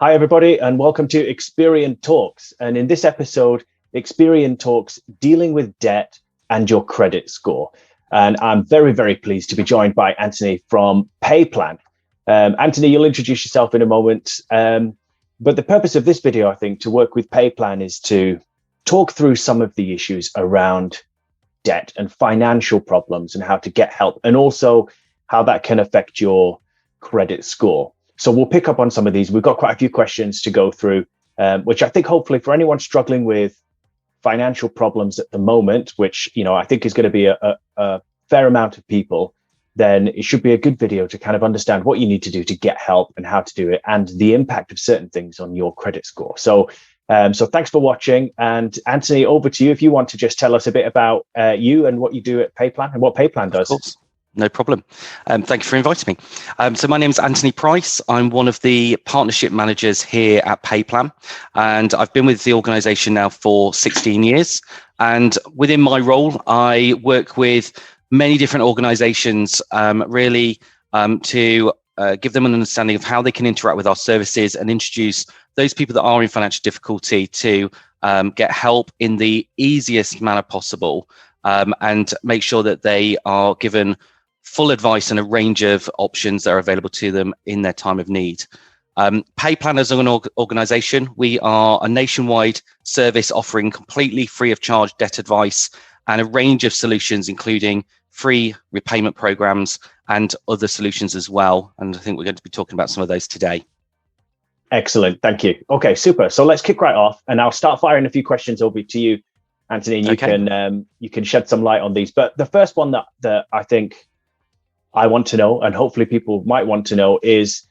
Hi, everybody, and welcome to Experian Talks. And in this episode, Experian Talks dealing with debt and your credit score. And I'm very, very pleased to be joined by Antony from PayPlan. Antony, you'll introduce yourself in a moment. But the purpose of this video, I think, to work with PayPlan is to talk through some of the issues around debt and financial problems and how to get help, and also how that can affect your credit score. So we'll pick up on some of these. We've got quite a few questions to go through, which I think hopefully for anyone struggling with financial problems at the moment, which I think is going to be a fair amount of people, then it should be a good video to kind of understand what you need to do to get help and how to do it, and the impact of certain things on your credit score. So thanks for watching. And Antony, over to you if you want to just tell us a bit about you and what you do at PayPlan and what PayPlan does. Of course. No problem. Thank you for inviting me. So my name is Antony Price. I'm one of the partnership managers here at PayPlan, and I've been with the organisation now for 16 years. And within my role, I work with many different organisations, really to give them an understanding of how they can interact with our services and introduce those people that are in financial difficulty to get help in the easiest manner possible, and make sure that they are given full advice and a range of options that are available to them in their time of need. PayPlan as an organisation, we are a nationwide service offering completely free of charge debt advice and a range of solutions, including free repayment programs and other solutions as well. And I think we're going to be talking about some of those today. Excellent. Thank you. Okay, super. So let's kick right off, and I'll start firing a few questions over to you, Antony, and you can shed some light on these. But the first one that I think I want to know, and hopefully people might want to know, is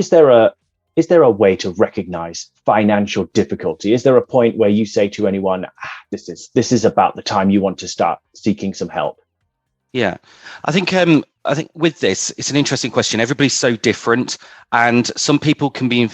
there a way to recognize financial difficulty? Is there a point where you say to anyone, this is about the time you want to start seeking some help? Yeah, I think with this, it's an interesting question. Everybody's so different, and some people can be,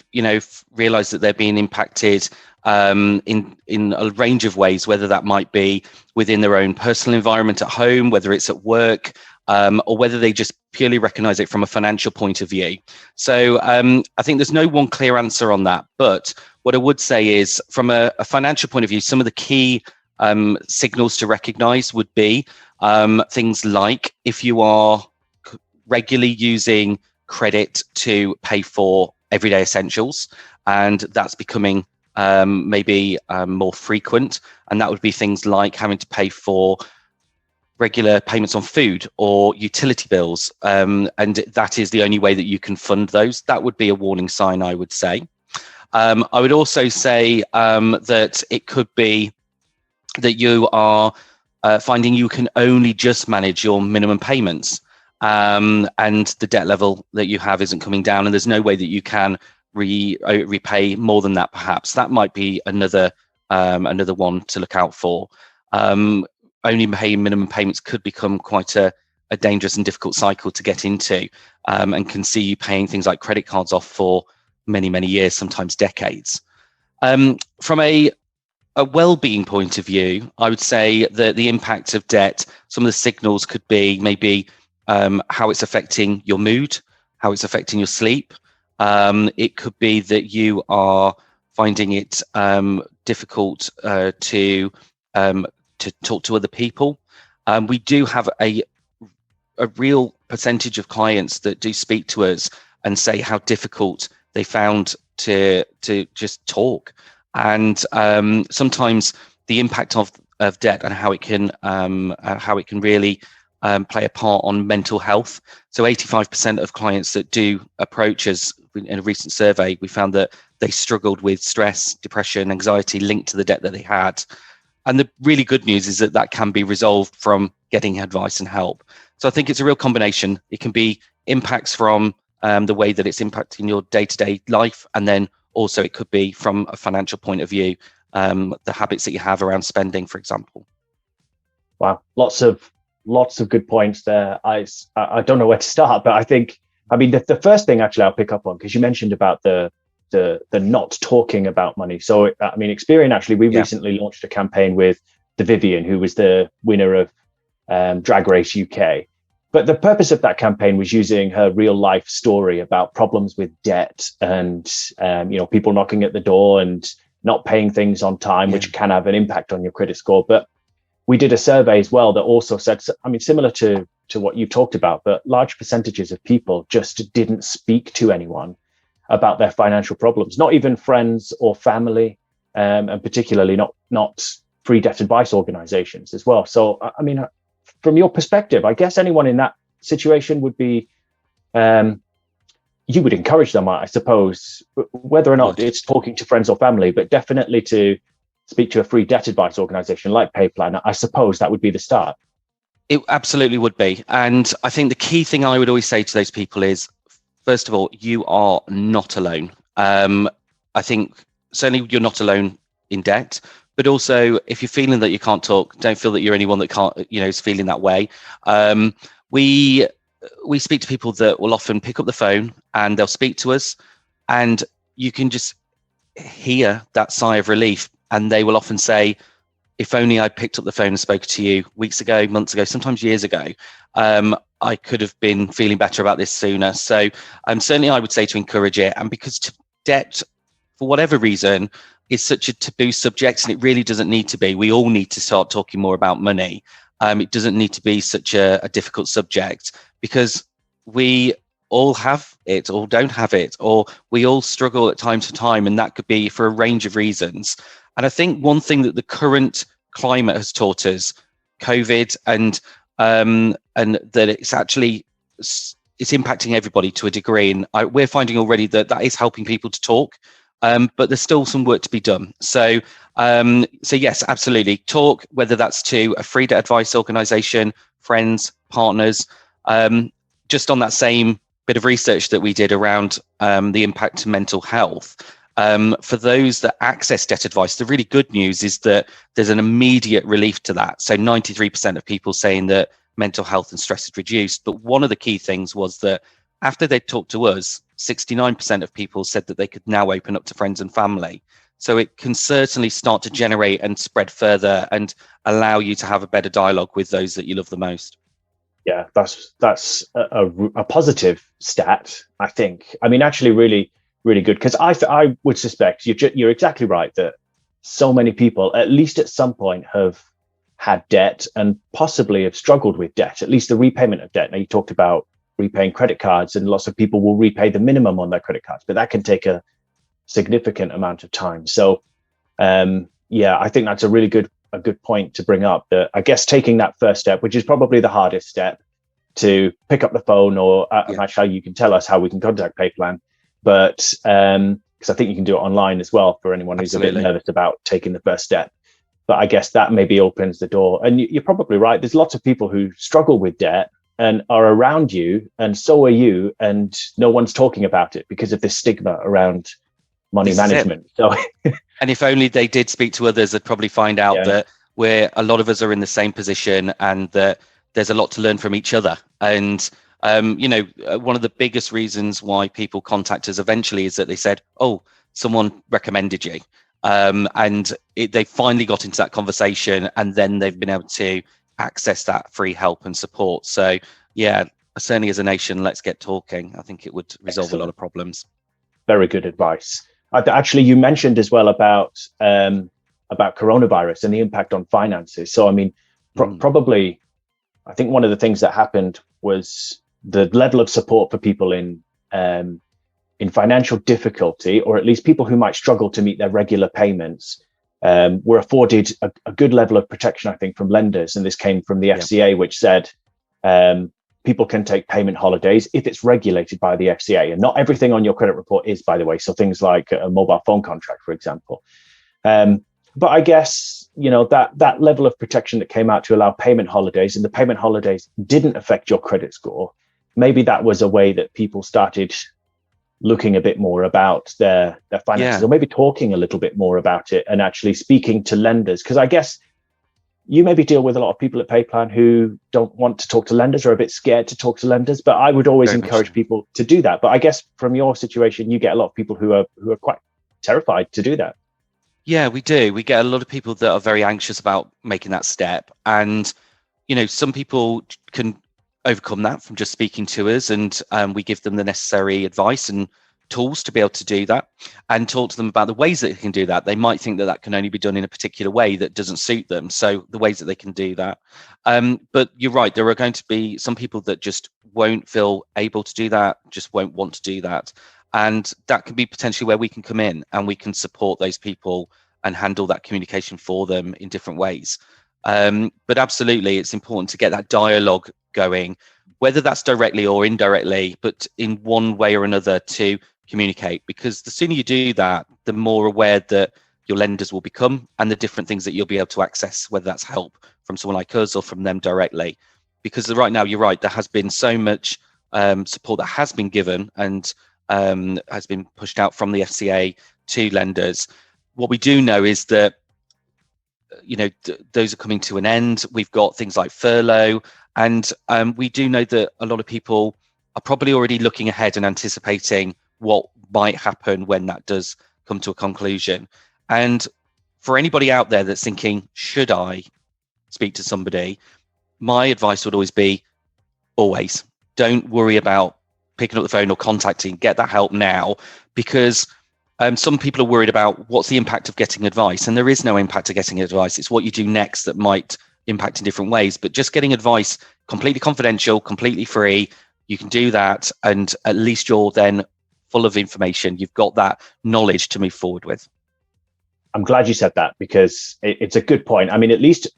realize that they're being impacted in a range of ways, whether that might be within their own personal environment at home, whether it's at work, or whether they just purely recognize it from a financial point of view. So I think there's no one clear answer on that. But what I would say is, from a financial point of view, some of the key signals to recognize would be things like if you are regularly using credit to pay for everyday essentials, and that's becoming maybe more frequent, and that would be things like having to pay for regular payments on food or utility bills, and that is the only way that you can fund those. That would be a warning sign, I would say. I would also say that it could be that you are finding you can only just manage your minimum payments, and the debt level that you have isn't coming down, and there's no way that you can repay more than that. Perhaps that might be another one to look out for. Only paying minimum payments could become quite a dangerous and difficult cycle to get into, and can see you paying things like credit cards off for many, many years, sometimes decades. From a well-being point of view, I would say that the impact of debt, some of the signals could be maybe how it's affecting your mood, how it's affecting your sleep. It could be that you are finding it difficult to talk to other people. We do have a real percentage of clients that do speak to us and say how difficult they found to just talk, and sometimes the impact of debt and how it can really play a part on mental health. So 85% of clients that do approach us in a recent survey, we found that they struggled with stress, depression, anxiety linked to the debt that they had. And the really good news is that can be resolved from getting advice and help. So I think it's a real combination. It can be impacts from the way that it's impacting your day-to-day life, and then also it could be from a financial point of view, the habits that you have around spending, for example. Wow, lots of good points there. I don't know where to start, but I mean the first thing actually I'll pick up on, because you mentioned about the not talking about money. So I mean, Experian, actually, we recently launched a campaign with the Vivian, who was the winner of Drag Race UK, But the purpose of that campaign was using her real life story about problems with debt and, people knocking at the door and not paying things on time, which can have an impact on your credit score. But we did a survey as well that also said, similar to what you talked about, but large percentages of people just didn't speak to anyone about their financial problems, not even friends or family, and particularly not free debt advice organizations as well. So, from your perspective, I guess anyone in that situation would be, you would encourage them, I suppose, whether or not it's talking to friends or family, but definitely to speak to a free debt advice organization like PayPlan. I suppose that would be the start. It absolutely would be. And I think the key thing I would always say to those people is, first of all, you are not alone. I think certainly you're not alone in debt, but also if you're feeling that you can't talk, don't feel that you're anyone that can't, is feeling that way. We speak to people that will often pick up the phone and they'll speak to us, and you can just hear that sigh of relief. And they will often say, if only I picked up the phone and spoke to you weeks ago, months ago, sometimes years ago, I could have been feeling better about this sooner. So certainly I would say to encourage it. And because debt, for whatever reason, is such a taboo subject, and it really doesn't need to be. We all need to start talking more about money. It doesn't need to be such a difficult subject, because we all have it or don't have it, or we all struggle at time to time, and that could be for a range of reasons. And I think one thing that the current climate has taught us, COVID, and that it's impacting everybody to a degree, and we're finding already that is helping people to talk. But there's still some work to be done. So yes, absolutely. Talk, whether that's to a free debt advice organization, friends, partners. Just on that same bit of research that we did around the impact to mental health. For those that access debt advice, the really good news is that there's an immediate relief to that. So 93% of people saying that mental health and stress had reduced. But one of the key things was that after they talked to us, 69% of people said that they could now open up to friends and family. So it can certainly start to generate and spread further and allow you to have a better dialogue with those that you love the most. Yeah, that's a positive stat, I think. Actually, really, really good, because I would suspect you're exactly right that so many people, at least at some point, have had debt and possibly have struggled with debt, at least the repayment of debt. Now, you talked about repaying credit cards, and lots of people will repay the minimum on their credit cards, but that can take a significant amount of time. So, I think that's a good point to bring up, that I guess taking that first step, which is probably the hardest step, to pick up the phone, or actually you can tell us how we can contact PayPlan, but because I think you can do it online as well for anyone who's a bit nervous about taking the first step. But I guess that maybe opens the door. And you're probably right. There's lots of people who struggle with debt and are around you, and so are you, and no one's talking about it because of this stigma around money management. So, and if only they did speak to others, they'd probably find out that a lot of us are in the same position, and that there's a lot to learn from each other. And one of the biggest reasons why people contact us eventually is that they said, "Oh, someone recommended you," and they finally got into that conversation, and then they've been able to access that free help and support. So certainly as a nation, let's get talking. I think it would resolve a lot of problems. Very good advice. Actually, you mentioned as well about coronavirus and the impact on finances. So, probably, I think one of the things that happened was the level of support for people in financial difficulty, or at least people who might struggle to meet their regular payments, were afforded a good level of protection, I think, from lenders. And this came from the FCA, which said people can take payment holidays if it's regulated by the FCA. And not everything on your credit report is, by the way. So things like a mobile phone contract, for example. But I guess, that level of protection that came out to allow payment holidays, and the payment holidays didn't affect your credit score. Maybe that was a way that people started looking a bit more about their finances, or maybe talking a little bit more about it and actually speaking to lenders. Because I guess you maybe deal with a lot of people at PayPlan who don't want to talk to lenders, or are a bit scared to talk to lenders. But I would always encourage people to do that. But I guess from your situation, you get a lot of people who are quite terrified to do that. Yeah, we do. We get a lot of people that are very anxious about making that step. And, some people can overcome that from just speaking to us, and we give them the necessary advice and tools to be able to do that, and talk to them about the ways that they can do that. They might think that can only be done in a particular way that doesn't suit them, so the ways that they can do that. But you're right, there are going to be some people that just won't feel able to do that, just won't want to do that, and that can be potentially where we can come in and we can support those people and handle that communication for them in different ways. But absolutely, it's important to get that dialogue going, whether that's directly or indirectly, but in one way or another to communicate, because the sooner you do that, the more aware that your lenders will become and the different things that you'll be able to access, whether that's help from someone like us or from them directly. Because right now, you're right, there has been so much support that has been given and has been pushed out from the FCA to lenders. What we do know is that those are coming to an end. We've got things like furlough, and we do know that a lot of people are probably already looking ahead and anticipating what might happen when that does come to a conclusion. And for anybody out there that's thinking, should I speak to somebody? My advice would always be, always don't worry about picking up the phone or contacting, get that help now, because some people are worried about what's the impact of getting advice, and there is no impact of getting advice. It's what you do next that might impact in different ways. But just getting advice, completely confidential, completely free, you can do that, and at least you're then full of information. You've got that knowledge to move forward with. I'm glad you said that, because it's a good point. I mean, at least,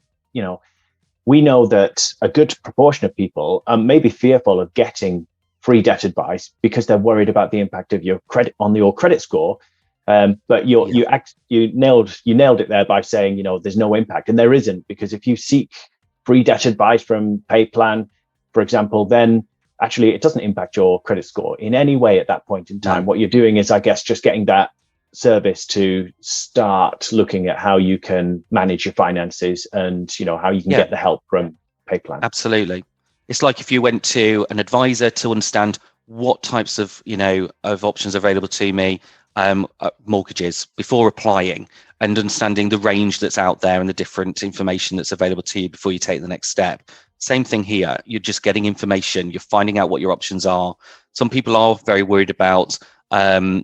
we know that a good proportion of people may be fearful of getting free debt advice because they're worried about the impact of your credit on your credit score. But you nailed it there by saying, there's no impact, and there isn't, because if you seek free debt advice from PayPlan, for example, then actually it doesn't impact your credit score in any way at that point in time. What you're doing is, I guess, just getting that service to start looking at how you can manage your finances and how you can get the help from PayPlan. Absolutely. It's like if you went to an advisor to understand what types of of options are available to me, mortgages, before applying, and understanding the range that's out there and the different information that's available to you before you take the next step. Same thing here. You're just getting information. You're finding out what your options are. Some people are very worried about, can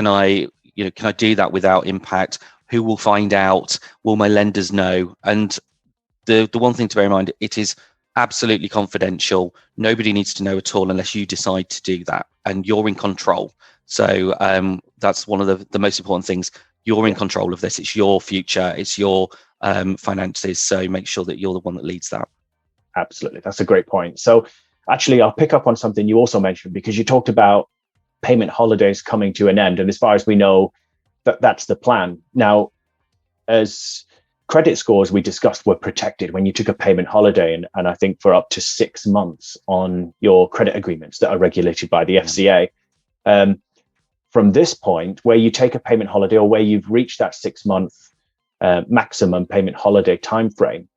I do that without impact? Who will find out? Will my lenders know? And the one thing to bear in mind, it is absolutely confidential. Nobody needs to know at all unless you decide to do that, and you're in control. So that's one of the most important things. You're in control of this. It's your future. It's your finances. So make sure that you're the one that leads that. Absolutely. That's a great point. So actually, I'll pick up on something you also mentioned, because you talked about payment holidays coming to an end. And as far as we know, that's the plan. Now, as credit scores we discussed were protected when you took a payment holiday, and I think for up to 6 months on your credit agreements that are regulated by the FCA. From this point, where you take a payment holiday, or where you've reached that 6-month maximum payment holiday timeframe,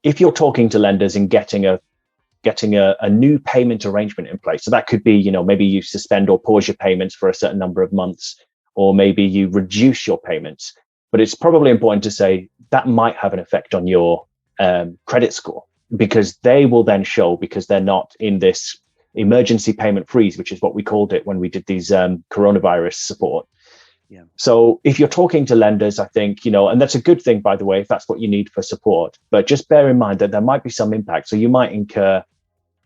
if you're talking to lenders and getting a new payment arrangement in place, so that could be, maybe you suspend or pause your payments for a certain number of months, or maybe you reduce your payments. But it's probably important to say that might have an effect on your credit score, because they will then show, because they're not in this emergency payment freeze, which is what we called it when we did these coronavirus support. Yeah. So if you're talking to lenders, I think, and that's a good thing, by the way, if that's what you need for support, but just bear in mind that there might be some impact. So you might incur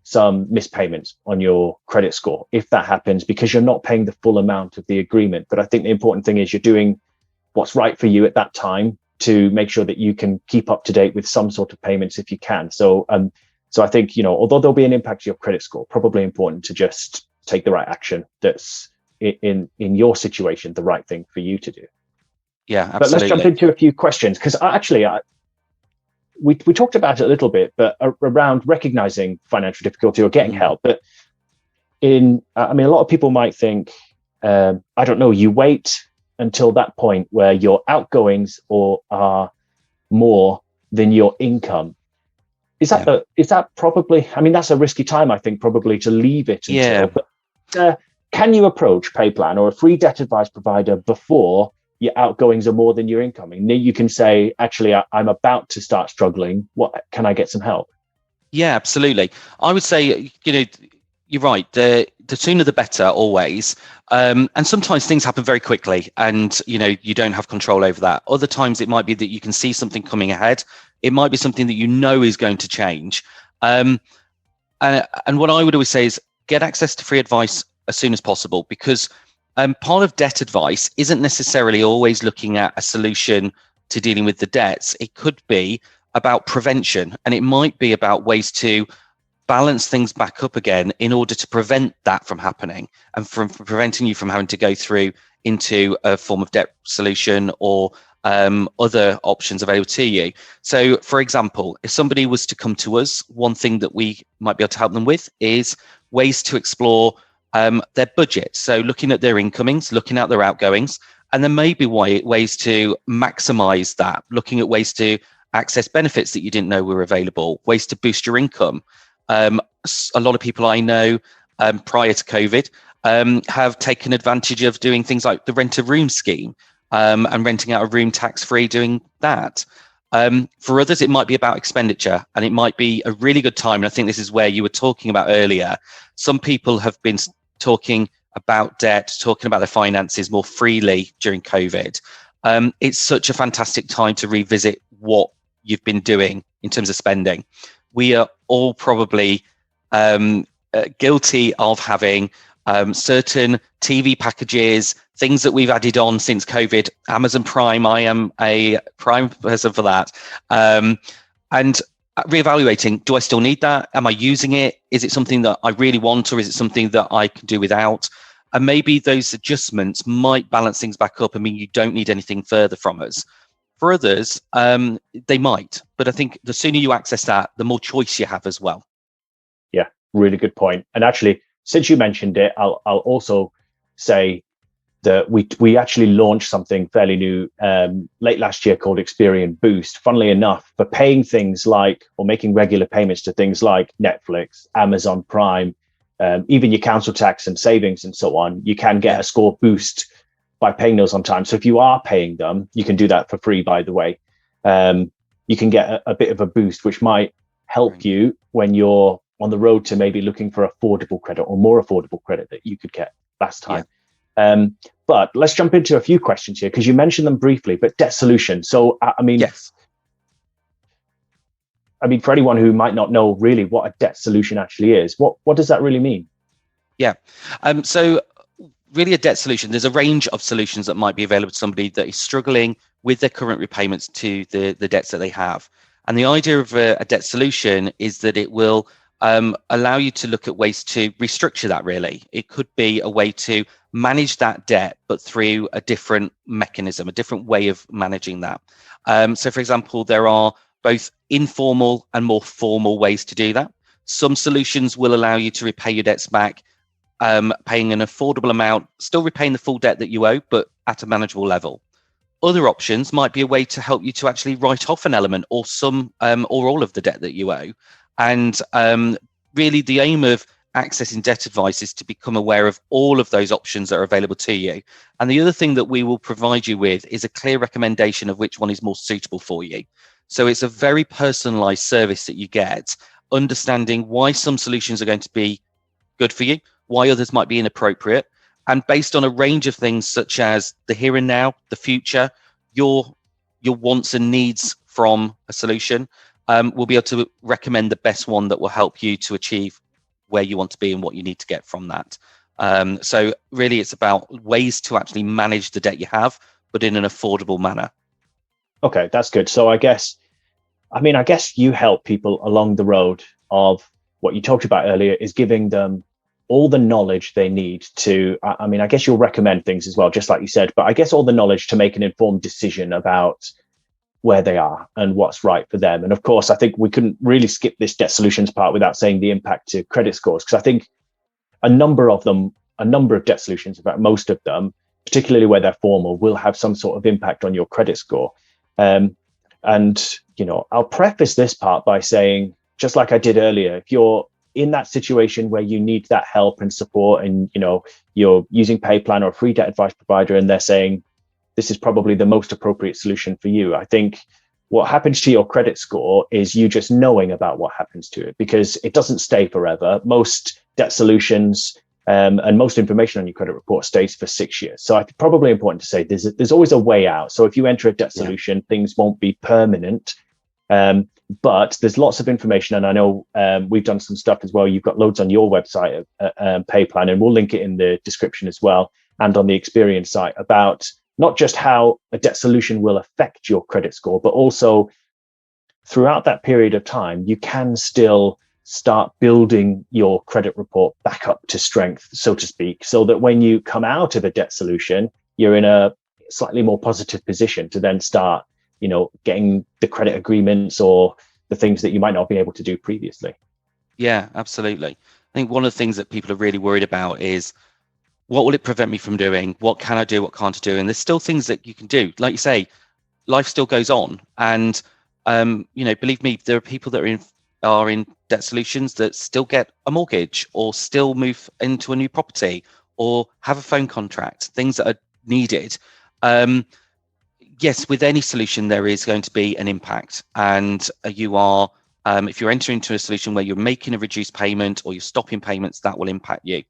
some missed payments on your credit score if that happens, because you're not paying the full amount of the agreement. But I think the important thing is you're doing what's right for you at that time to make sure that you can keep up to date with some sort of payments if you can. So I think, although there'll be an impact to your credit score, probably important to just take the right action that's in your situation, the right thing for you to do. Yeah, absolutely. But let's jump into a few questions, because we talked about it a little bit, but around recognizing financial difficulty or getting help. But a lot of people might think, I don't know, you wait until that point where your outgoings are more than your income. Is that probably? I mean, that's a risky time, I think, probably to leave it until. Yeah. But can you approach PayPlan or a free debt advice provider before your outgoings are more than your income? And you can say, actually, I'm about to start struggling. What can I get some help? Yeah, absolutely. I would say, you're right. The sooner the better, always. And sometimes things happen very quickly, and you don't have control over that. Other times it might be that you can see something coming ahead. It might be something that is going to change. Um, and what I would always say is get access to free advice as soon as possible, because part of debt advice isn't necessarily always looking at a solution to dealing with the debts. It could be about prevention, and it might be about ways to balance things back up again in order to prevent that from happening, and from preventing you from having to go through into a form of debt solution or other options available to you. So, for example, if somebody was to come to us, one thing that we might be able to help them with is ways to explore their budget. So looking at their incomings, looking at their outgoings, and there may be ways to maximize that, looking at ways to access benefits that you didn't know were available, ways to boost your income. A lot of people I know prior to COVID have taken advantage of doing things like the rent a room scheme, and renting out a room tax-free, doing that. For others, it might be about expenditure, and it might be a really good time. And I think this is where you were talking about earlier. Some people have been talking about debt, talking about their finances more freely during COVID. It's such a fantastic time to revisit what you've been doing in terms of spending. We are all probably guilty of having certain TV packages, things that we've added on since COVID. Amazon Prime, I am a Prime person for that. And reevaluating, do I still need that? Am I using it? Is it something that I really want, or is it something that I can do without? And maybe those adjustments might balance things back up and mean you don't need anything further from us. For others, they might, but I think the sooner you access that, the more choice you have as well. Yeah, really good point. And actually, since you mentioned it, I'll also say that we actually launched something fairly new late last year called Experian Boost. Funnily enough, for paying things like, or making regular payments to things like Netflix, Amazon Prime, even your council tax and savings and so on, you can get a score boost by paying those on time. So if you are paying them, you can do that for free, by the way. You can get a bit of a boost, which might help you when you're on the road to maybe looking for affordable credit or more affordable credit that you could get last time. But let's jump into a few questions here, because you mentioned them briefly, but debt solution. So, I mean, for anyone who might not know really what a debt solution actually is, what does that really mean? Yeah. So really a debt solution, there's a range of solutions that might be available to somebody that is struggling with their current repayments to the debts that they have. And the idea of a debt solution is that it will allow you to look at ways to restructure that, really. It could be a way to manage that debt, but through a different mechanism, a different way of managing that. So, for example, there are both informal and more formal ways to do that. Some solutions will allow you to repay your debts back, paying an affordable amount, still repaying the full debt that you owe, but at a manageable level. Other options might be a way to help you to actually write off an element or some or all of the debt that you owe. And really the aim of accessing debt advice is to become aware of all of those options that are available to you. And the other thing that we will provide you with is a clear recommendation of which one is more suitable for you. So it's a very personalized service that you get, understanding why some solutions are going to be good for you, why others might be inappropriate, and based on a range of things such as the here and now, the future, your wants and needs from a solution, we'll be able to recommend the best one that will help you to achieve where you want to be and what you need to get from that. So really it's about ways to actually manage the debt you have, but in an affordable manner. Okay, that's good. So I guess you help people along the road of what you talked about earlier, is giving them all the knowledge they need to, I guess you'll recommend things as well, just like you said, but I guess all the knowledge to make an informed decision about where they are and what's right for them. And of course, I think we couldn't really skip this debt solutions part without saying the impact to credit scores, because I think a number of debt solutions, in fact, most of them, particularly where they're formal, will have some sort of impact on your credit score. And, I'll preface this part by saying, just like I did earlier, if you're in that situation where you need that help and support, and you're using PayPlan or a free debt advice provider, and they're saying this is probably the most appropriate solution for you, I think what happens to your credit score is you just knowing about what happens to it, because it doesn't stay forever. Most debt solutions and most information on your credit report stays for 6 years. So it's probably important to say there's always a way out. So if you enter a debt solution, things won't be permanent. But there's lots of information, and I know we've done some stuff as well. You've got loads on your website at PayPlan, and we'll link it in the description as well, and on the Experian site, about not just how a debt solution will affect your credit score, but also throughout that period of time, you can still start building your credit report back up to strength, so to speak, so that when you come out of a debt solution, you're in a slightly more positive position to then start, getting the credit agreements or the things that you might not be able to do previously. Yeah, absolutely. I think one of the things that people are really worried about is, what will it prevent me from doing? What can I do? What can't I do? And there's still things that you can do. Like you say, life still goes on. And, believe me, there are people that are in debt solutions that still get a mortgage or still move into a new property or have a phone contract, things that are needed. Yes, with any solution, there is going to be an impact. And you are, if you're entering into a solution where you're making a reduced payment or you're stopping payments, that will impact you.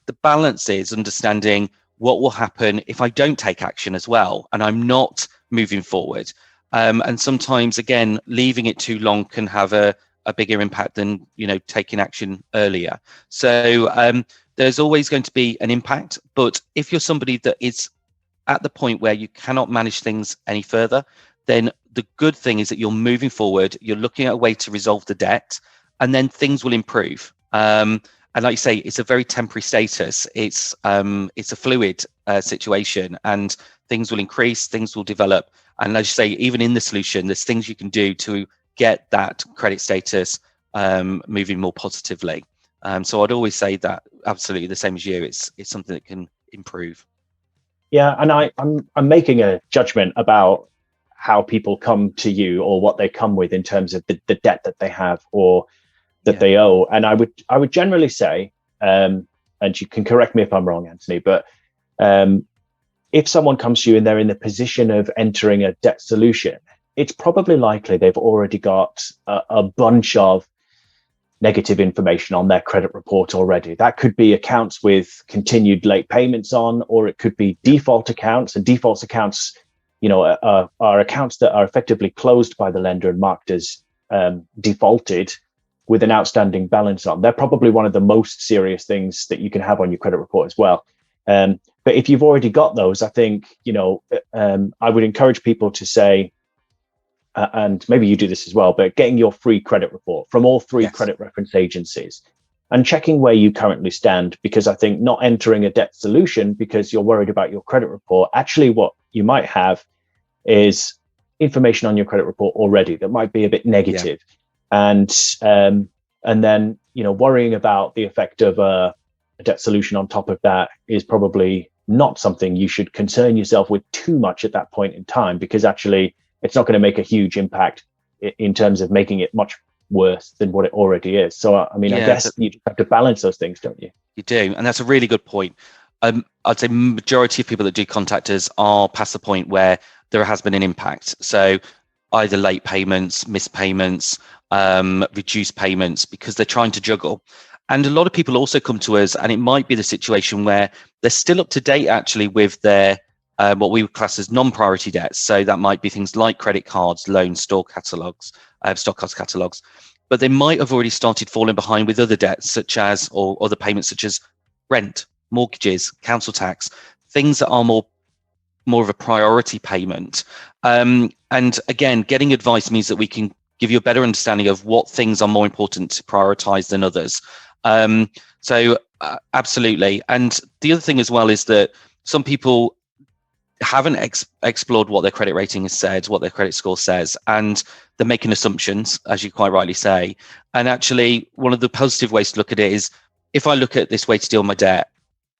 The balance is understanding what will happen if I don't take action as well, and I'm not moving forward. And sometimes, again, leaving it too long can have a bigger impact than, taking action earlier. So there's always going to be an impact. But if you're somebody that is at the point where you cannot manage things any further, then the good thing is that you're moving forward, you're looking at a way to resolve the debt, and then things will improve. And like you say, it's a very temporary status. It's a fluid situation, and things will increase, things will develop. And as you say, even in the solution, there's things you can do to get that credit status moving more positively. So I'd always say that absolutely the same as you. It's something that can improve. Yeah, and I'm making a judgment about how people come to you or what they come with in terms of the debt that they have or that they owe. And I would generally say, and you can correct me if I'm wrong, Antony, but if someone comes to you and they're in the position of entering a debt solution, it's probably likely they've already got a bunch of negative information on their credit report already. That could be accounts with continued late payments on, or it could be default accounts. And default accounts, are accounts that are effectively closed by the lender and marked as defaulted with an outstanding balance on. They're probably one of the most serious things that you can have on your credit report as well. But if you've already got those, I think, I would encourage people to say, and maybe you do this as well, but getting your free credit report from all three credit reference agencies and checking where you currently stand, because I think not entering a debt solution because you're worried about your credit report, actually what you might have is information on your credit report already that might be a bit negative. And then, worrying about the effect of a debt solution on top of that is probably not something you should concern yourself with too much at that point in time, because actually it's not going to make a huge impact in terms of making it much worse than what it already is. So, I guess you have to balance those things, don't you? You do. And that's a really good point. I'd say majority of people that do contact us are past the point where there has been an impact. So either late payments, missed payments, reduced payments, because they're trying to juggle. And a lot of people also come to us, and it might be the situation where they're still up to date actually with their what we would class as non-priority debts. So that might be things like credit cards, loans, stock cost catalogs, but they might have already started falling behind with other debts, such as, or other payments such as rent, mortgages, council tax, things that are more of a priority payment. And again, getting advice means that we can give you a better understanding of what things are more important to prioritize than others. So absolutely. And the other thing as well is that some people haven't explored what their credit rating has said, what their credit score says, and they're making assumptions, as you quite rightly say. And actually, one of the positive ways to look at it is, if I look at this way to deal with my debt,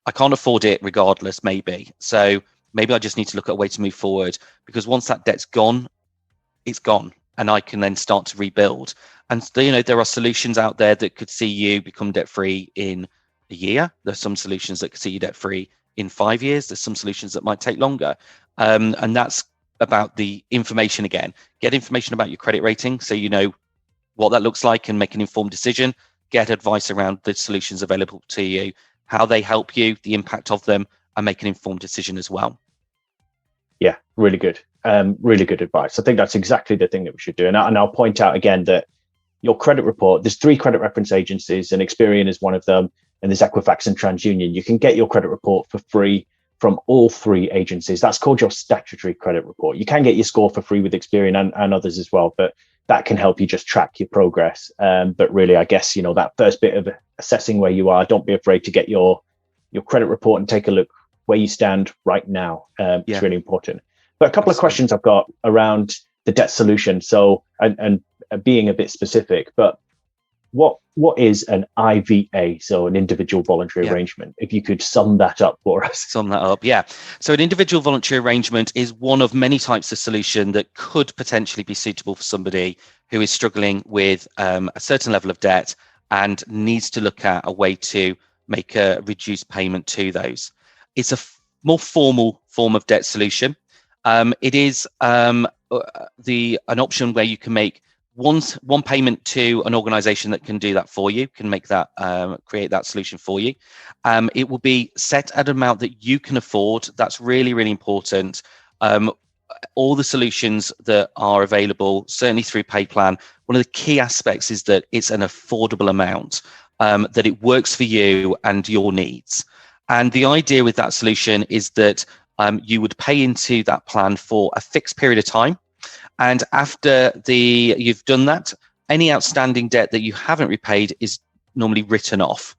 I can't afford it regardless, maybe. So maybe I just need to look at a way to move forward, because once that debt's gone, it's gone, and I can then start to rebuild. And there are solutions out there that could see you become debt-free in a year. There's some solutions that could see you debt-free in 5 years. There's some solutions that might take longer. And that's about the information again. Get information about your credit rating so you know what that looks like and make an informed decision. Get advice around the solutions available to you, how they help you, the impact of them, and make an informed decision as well. Yeah, really good. Really good advice. I think that's exactly the thing that we should do. And I'll point out again that your credit report, there's 3 credit reference agencies, and Experian is one of them, and there's Equifax and TransUnion. You can get your credit report for free from all 3 agencies. That's called your statutory credit report. You can get your score for free with Experian and others as well, but that can help you just track your progress. But really, I guess, that first bit of assessing where you are, don't be afraid to get your credit report and take a look where you stand right now. It's really important. But a couple of questions I've got around the debt solution. So, and being a bit specific, but what is an IVA, so an individual voluntary arrangement? If you could sum that up for us. Sum that up, yeah. So an individual voluntary arrangement is one of many types of solution that could potentially be suitable for somebody who is struggling with a certain level of debt and needs to look at a way to make a reduced payment to those. It's a more formal form of debt solution. It is an option where you can make one payment to an organization that can do that for you, can make that, create that solution for you. It will be set at an amount that you can afford. That's really, really important. All the solutions that are available, certainly through PayPlan, one of the key aspects is that it's an affordable amount, that it works for you and your needs. And the idea with that solution is that you would pay into that plan for a fixed period of time. And after you've done that, any outstanding debt that you haven't repaid is normally written off.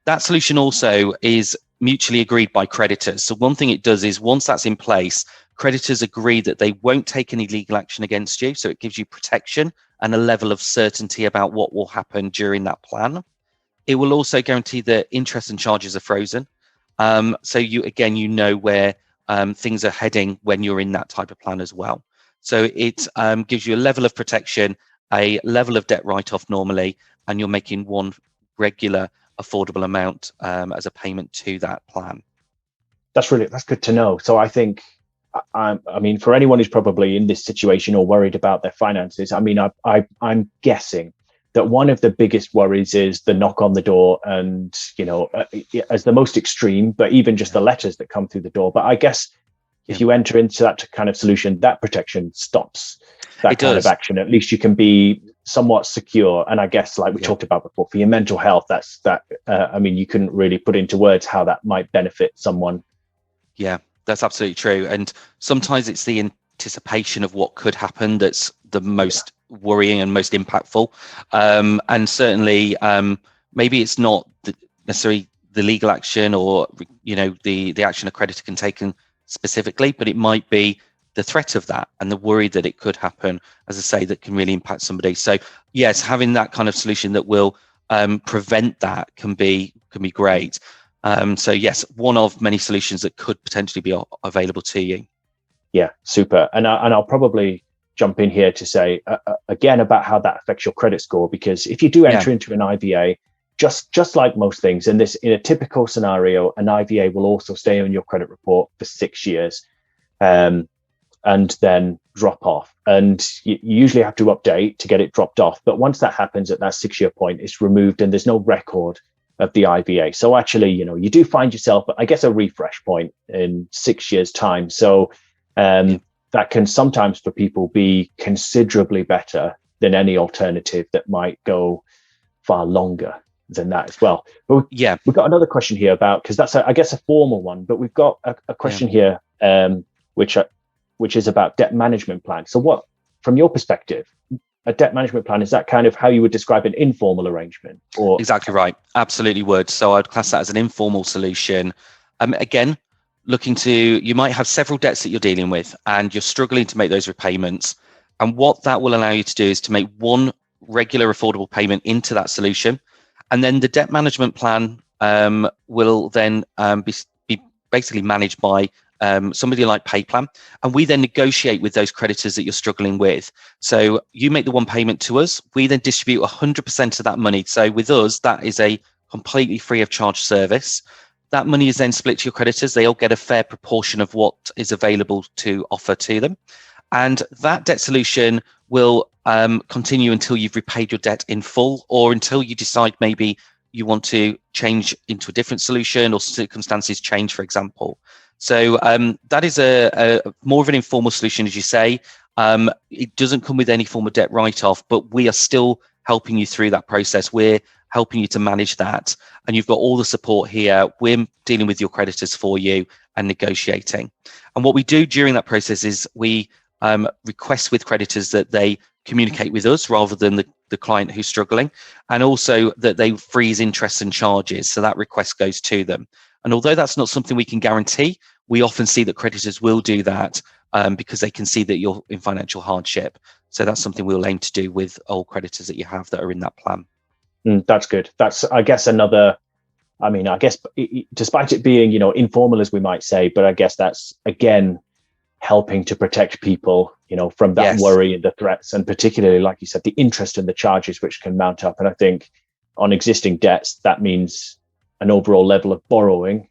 That solution also is mutually agreed by creditors. So one thing it does is once that's in place, creditors agree that they won't take any legal action against you. So it gives you protection and a level of certainty about what will happen during that plan. It will also guarantee that interest and charges are frozen. So you know where things are heading when you're in that type of plan as well. So it gives you a level of protection, a level of debt write-off normally, and you're making one regular affordable amount as a payment to that plan. That's good to know. So I think, I mean, for anyone who's probably in this situation or worried about their finances, I mean, I'm guessing that one of the biggest worries is the knock on the door and, as the most extreme, but even just the letters that come through the door. But I guess if you enter into that kind of solution, that protection stops that kind of action. At least you can be somewhat secure. And I guess, like we talked about before, for your mental health, I mean, you couldn't really put into words how that might benefit someone. Yeah, that's absolutely true. And sometimes it's the anticipation of what could happen that's the most worrying and most impactful. And certainly, maybe it's not necessarily the legal action or, the action a creditor can take specifically, but it might be the threat of that and the worry that it could happen, as I say, that can really impact somebody. So yes, having that kind of solution that will prevent that can be great. So yes, one of many solutions that could potentially be available to you. Yeah, super. And I'll probably jump in here to say again about how that affects your credit score, because if you do enter into an IVA, just like most things in a typical scenario, an IVA will also stay on your credit report for 6 years, and then drop off. And you usually have to update to get it dropped off. But once that happens at that 6-year point, it's removed and there's no record of the IVA. So actually, you do find yourself, I guess, a refresh point in 6 years' time. So that can sometimes for people be considerably better than any alternative that might go far longer than that as well. But we've got another question here about, because that's I guess a formal one, but we've got a question here which is about debt management plan. So what, from your perspective, a debt management plan, is that kind of how you would describe an informal arrangement? Or exactly right, absolutely would. So I'd class that as an informal solution. Again, you might have several debts that you're dealing with and you're struggling to make those repayments, and what that will allow you to do is to make one regular affordable payment into that solution. And then the debt management plan will then be basically managed by somebody like PayPlan. And we then negotiate with those creditors that you're struggling with. So you make the one payment to us, we then distribute 100% of that money. So with us, that is a completely free of charge service. That money is then split to your creditors. They all get a fair proportion of what is available to offer to them. And that debt solution will continue until you've repaid your debt in full, or until you decide maybe you want to change into a different solution, or circumstances change, for example. So that is a more of an informal solution, as you say. It doesn't come with any form of debt write-off, but we are still helping you through that process. We're helping you to manage that, and you've got all the support here. We're dealing with your creditors for you and negotiating. And what we do during that process is we request with creditors that they communicate with us rather than the client who's struggling, and also that they freeze interest and charges, so that request goes to them. And although that's not something we can guarantee, we often see that creditors will do that because they can see that you're in financial hardship. So that's something we'll aim to do with all creditors that you have that are in that plan. That's good. That's, I guess, another, I guess, despite it being, informal, as we might say, but I guess that's, again, helping to protect people, from that Yes. worry and the threats, and particularly, like you said, the interest and the charges which can mount up. And I think on existing debts, that means an overall level of borrowing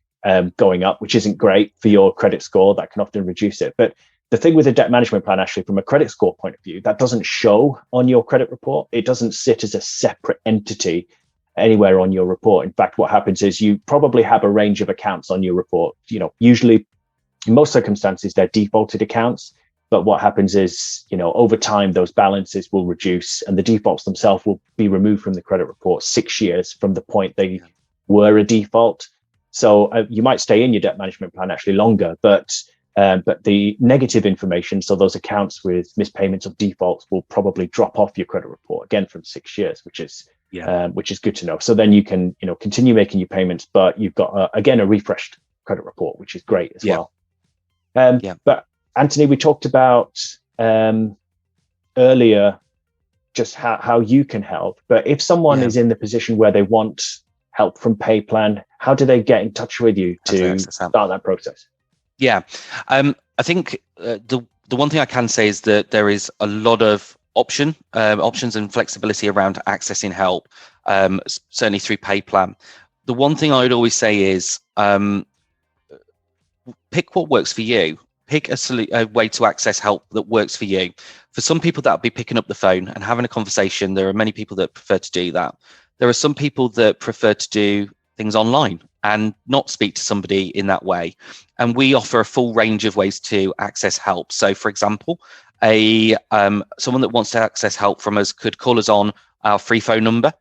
going up, which isn't great for your credit score. That can often reduce it. But the thing with a debt management plan, actually, from a credit score point of view, that doesn't show on your credit report. It doesn't sit as a separate entity anywhere on your report. In fact, what happens is you probably have a range of accounts on your report. Usually, in most circumstances, they're defaulted accounts. But what happens is, over time, those balances will reduce, and the defaults themselves will be removed from the credit report 6 years from the point they were a default. So you might stay in your debt management plan actually longer, but the negative information, so those accounts with mispayments or defaults, will probably drop off your credit report again from 6 years, which is good to know. So then you can continue making your payments, but you've got again a refreshed credit report, which is great as well. But Antony, we talked about earlier just how you can help. But if someone is in the position where they want help from PayPlan, how do they get in touch with you to start that process? Yeah, I think the one thing I can say is that there is a lot of options and flexibility around accessing help, certainly through PayPlan. The one thing I would always say is pick what works for you. Pick a way to access help that works for you. For some people, that would be picking up the phone and having a conversation. There are many people that prefer to do that. There are some people that prefer to do things online and not speak to somebody in that way. And we offer a full range of ways to access help. So, for example, someone that wants to access help from us could call us on our free phone number.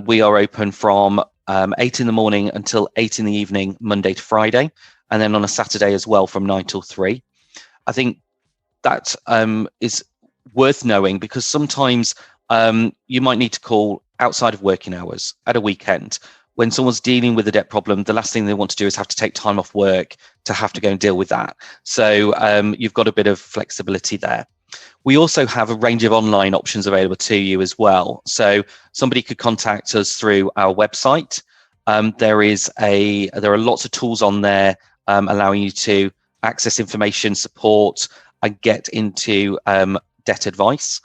We are open from 8 in the morning until 8 in the evening, Monday to Friday, and then on a Saturday as well from 9 till 3. I think that is worth knowing, because sometimes you might need to call outside of working hours at a weekend. When someone's dealing with a debt problem, the last thing they want to do is have to take time off work to have to go and deal with that. So you've got a bit of flexibility there. We also have a range of online options available to you as well. So somebody could contact us through our website. There are lots of tools on there allowing you to access information, support, and get into debt advice.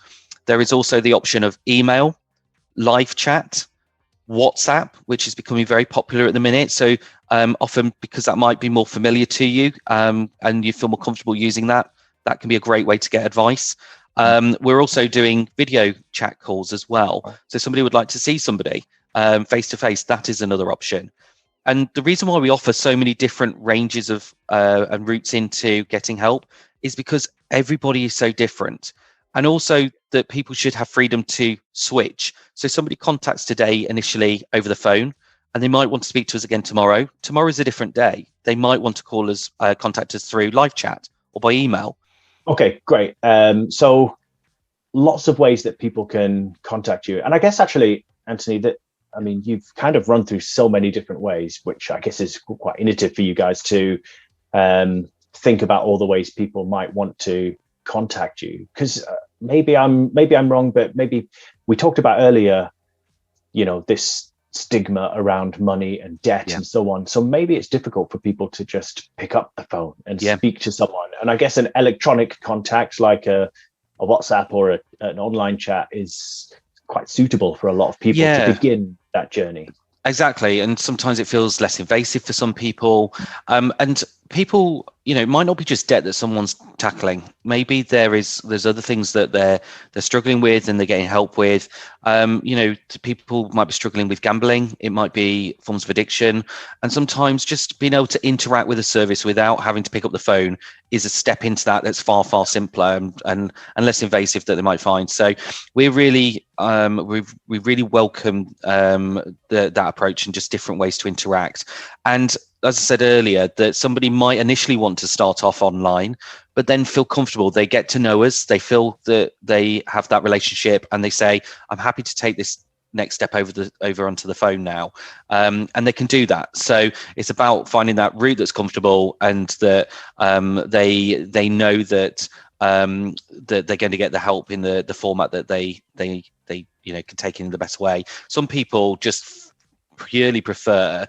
There is also the option of email, live chat, WhatsApp, which is becoming very popular at the minute. So often, because that might be more familiar to you and you feel more comfortable using that, that can be a great way to get advice. We're also doing video chat calls as well. So somebody would like to see somebody face to face, that is another option. And the reason why we offer so many different ranges of and routes into getting help is because everybody is so different. And also that people should have freedom to switch. So somebody contacts today initially over the phone, and they might want to speak to us again tomorrow. Tomorrow is a different day. They might want to call us, contact us through live chat or by email. Okay, great. So lots of ways that people can contact you. And I guess actually, Antony, you've kind of run through so many different ways, which I guess is quite innovative for you guys to think about all the ways people might want to contact you. Because maybe I'm wrong, but maybe we talked about earlier, this stigma around money and debt and so on. So maybe it's difficult for people to just pick up the phone and speak to someone. And I guess an electronic contact like a WhatsApp or an online chat is quite suitable for a lot of people to begin that journey. Exactly, and sometimes it feels less invasive for some people, and people, it might not be just debt that someone's tackling. Maybe there's other things that they're struggling with and they're getting help with. People might be struggling with gambling. It might be forms of addiction, and sometimes just being able to interact with a service without having to pick up the phone is a step into that that's far, far simpler and less invasive that they might find. So we're really we really welcome that approach and just different ways to interact. And as I said earlier, that somebody might initially want to start off online, but then feel comfortable. They get to know us, they feel that they have that relationship, and they say, I'm happy to take this next step over onto the phone now, and they can do that. So it's about finding that route that's comfortable, and that they know that that they're going to get the help in the format that they can take in the best way. Some people just purely prefer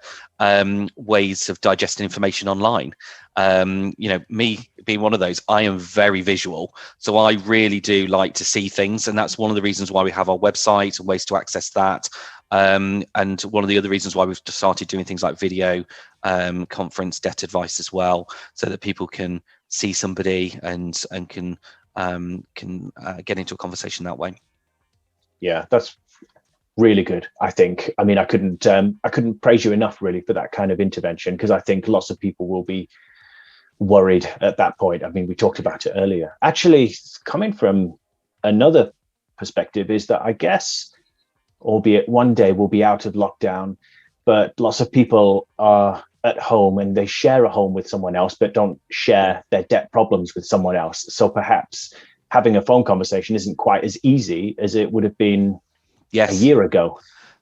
ways of digesting information online. Me being one of those, I am very visual, so I really do like to see things, and that's one of the reasons why we have our website and ways to access that. And one of the other reasons why we've started doing things like video conference debt advice as well, so that people can see somebody and can get into a conversation that way. Yeah, that's really good. I think. I mean, I couldn't praise you enough, really, for that kind of intervention, because I think lots of people will be worried at that point. I mean, we talked about it earlier. Actually, coming from another perspective, is that I guess, albeit one day we'll be out of lockdown, but lots of people are at home and they share a home with someone else, but don't share their debt problems with someone else. So perhaps having a phone conversation isn't quite as easy as it would have been a year ago.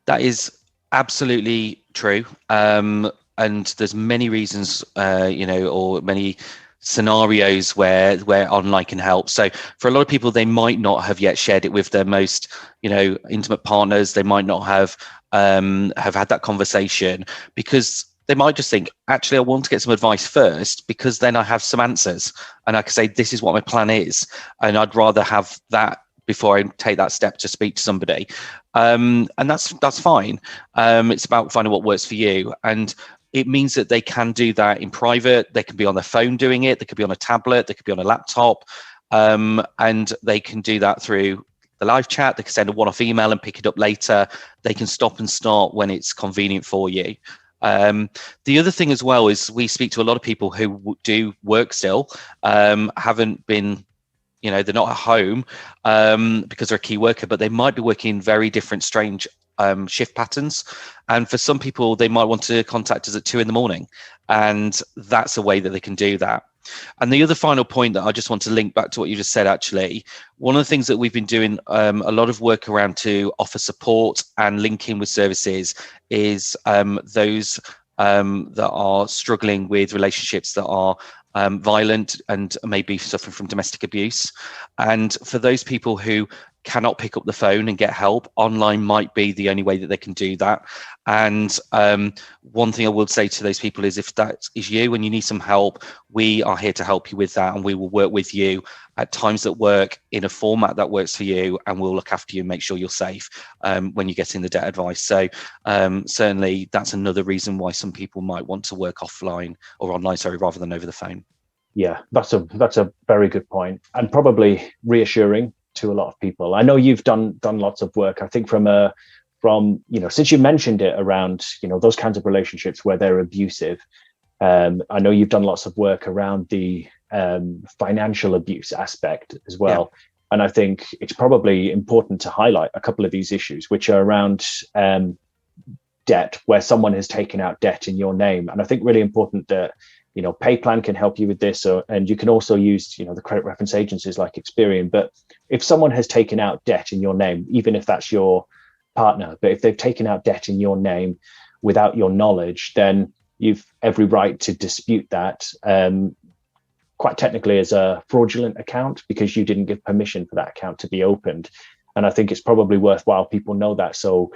That is absolutely true. And there's many reasons, or many scenarios where online can help. So for a lot of people, they might not have yet shared it with their most, intimate partners. They might not have had that conversation, because they might just think, actually, I want to get some advice first, because then I have some answers and I can say, this is what my plan is. And I'd rather have that before I take that step to speak to somebody. And that's fine. It's about finding what works for you. And it means that they can do that in private. They can be on their phone doing it. They could be on a tablet. They could be on a laptop. And they can do that through the live chat. They can send a one-off email and pick it up later. They can stop and start when it's convenient for you. The other thing as well is we speak to a lot of people who do work still, haven't been, they're not at home because they're a key worker, but they might be working very different, strange shift patterns. And for some people, they might want to contact us at 2 a.m, and that's a way that they can do that. And the other final point that I just want to link back to what you just said, actually, one of the things that we've been doing a lot of work around to offer support and linking with services is those that are struggling with relationships that are violent and maybe suffering from domestic abuse. And for those people who cannot pick up the phone and get help, online might be the only way that they can do that. And one thing I would say to those people is, if that is you and you need some help, we are here to help you with that, and we will work with you at times that work in a format that works for you, and we'll look after you and make sure you're safe when you get in the debt advice. So certainly that's another reason why some people might want to work offline or online, rather than over the phone. Yeah, that's a very good point, and probably reassuring to a lot of people. I know you've done lots of work, I think, from since you mentioned it, around those kinds of relationships where they're abusive. I know you've done lots of work around the financial abuse aspect as well. Yeah. And I think it's probably important to highlight a couple of these issues, which are around debt, where someone has taken out debt in your name. And I think really important that PayPlan can help you with this, and you can also use the credit reference agencies like Experian. But if someone has taken out debt in your name, even if that's your partner, but if they've taken out debt in your name without your knowledge, then you've every right to dispute that, quite technically, as a fraudulent account, because you didn't give permission for that account to be opened. And I think it's probably worthwhile people know that, so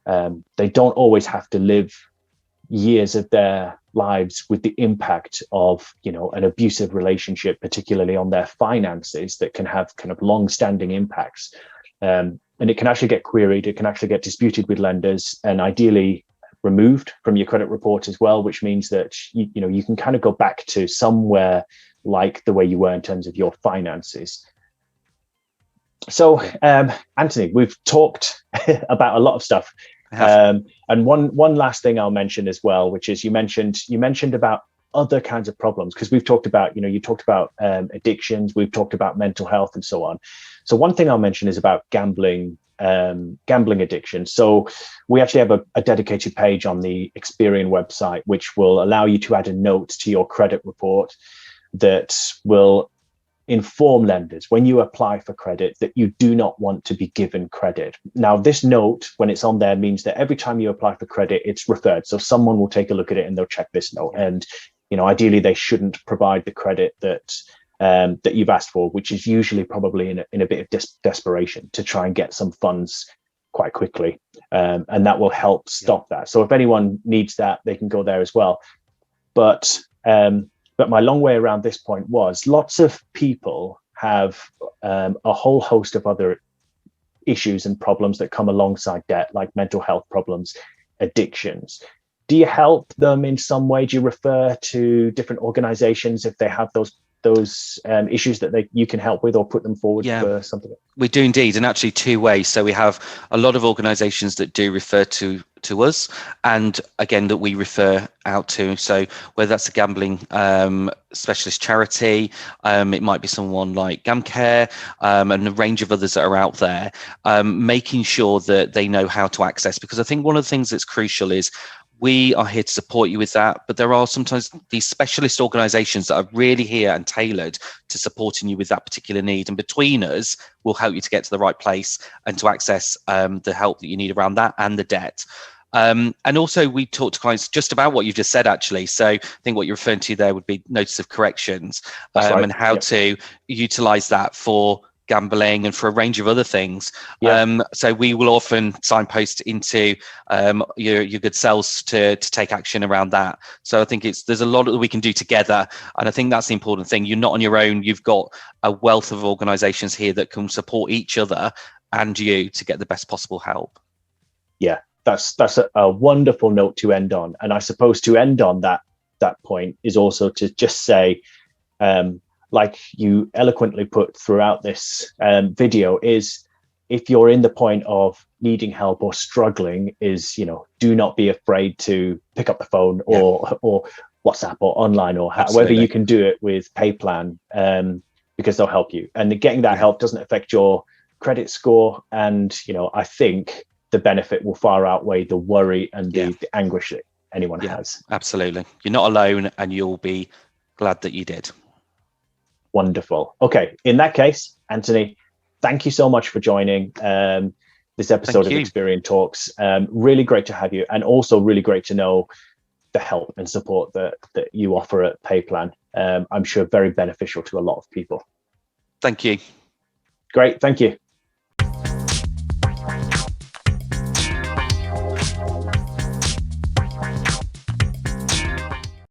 they don't always have to live years of their lives with the impact of an abusive relationship, particularly on their finances, that can have kind of long-standing impacts, and it can actually get queried, it can actually get disputed with lenders, and ideally removed from your credit report as well, which means that you can kind of go back to somewhere like the way you were in terms of your finances. So, Antony, we've talked about a lot of stuff, and one last thing I'll mention as well, which is you mentioned about other kinds of problems, because we've talked about, you talked about addictions, we've talked about mental health and so on. So one thing I'll mention is about gambling addiction. So we actually have a dedicated page on the Experian website, which will allow you to add a note to your credit report that will inform lenders when you apply for credit that you do not want to be given credit. Now, this note, when it's on there, means that every time you apply for credit, it's referred. So someone will take a look at it and they'll check this note. And, ideally, they shouldn't provide the credit that you've asked for, which is usually probably in a bit of desperation to try and get some funds quite quickly. And that will help stop that. So if anyone needs that, they can go there as well. But my long way around this point was lots of people have a whole host of other issues and problems that come alongside debt, like mental health problems, addictions. Do you help them in some way? Do you refer to different organizations if they have those issues that you can help with, or put them forward for something? We do indeed, and actually two ways. So we have a lot of organizations that do refer to us, and again that we refer out to. So whether that's a gambling specialist charity, it might be someone like GamCare, and a range of others that are out there, making sure that they know how to access, because I think one of the things that's crucial is we are here to support you with that, but there are sometimes these specialist organizations that are really here and tailored to supporting you with that particular need. And between us, we'll help you to get to the right place and to access the help that you need around that and the debt. And also we talk to clients just about what you've just said, actually. So I think what you're referring to there would be notice of corrections, right, and how to utilize that for gambling and for a range of other things. So we will often signpost into your good selves to take action around that. So I think there's a lot that we can do together, and I think that's the important thing. You're not on your own. You've got a wealth of organizations here that can support each other and you to get the best possible help. Yeah, that's a wonderful note to end on. And I suppose to end on that point is also to just say, like you eloquently put throughout this video, is if you're in the point of needing help or struggling, is, do not be afraid to pick up the phone or WhatsApp or online, or however you can do it with PayPlan, because they'll help you. And getting that help doesn't affect your credit score. And, I think the benefit will far outweigh the worry and the anguish that anyone has. Absolutely. You're not alone, and you'll be glad that you did. Wonderful. Okay. In that case, Antony, thank you so much for joining this episode of Experian Talks. Really great to have you, and also really great to know the help and support that you offer at PayPlan. I'm sure very beneficial to a lot of people. Thank you. Great. Thank you.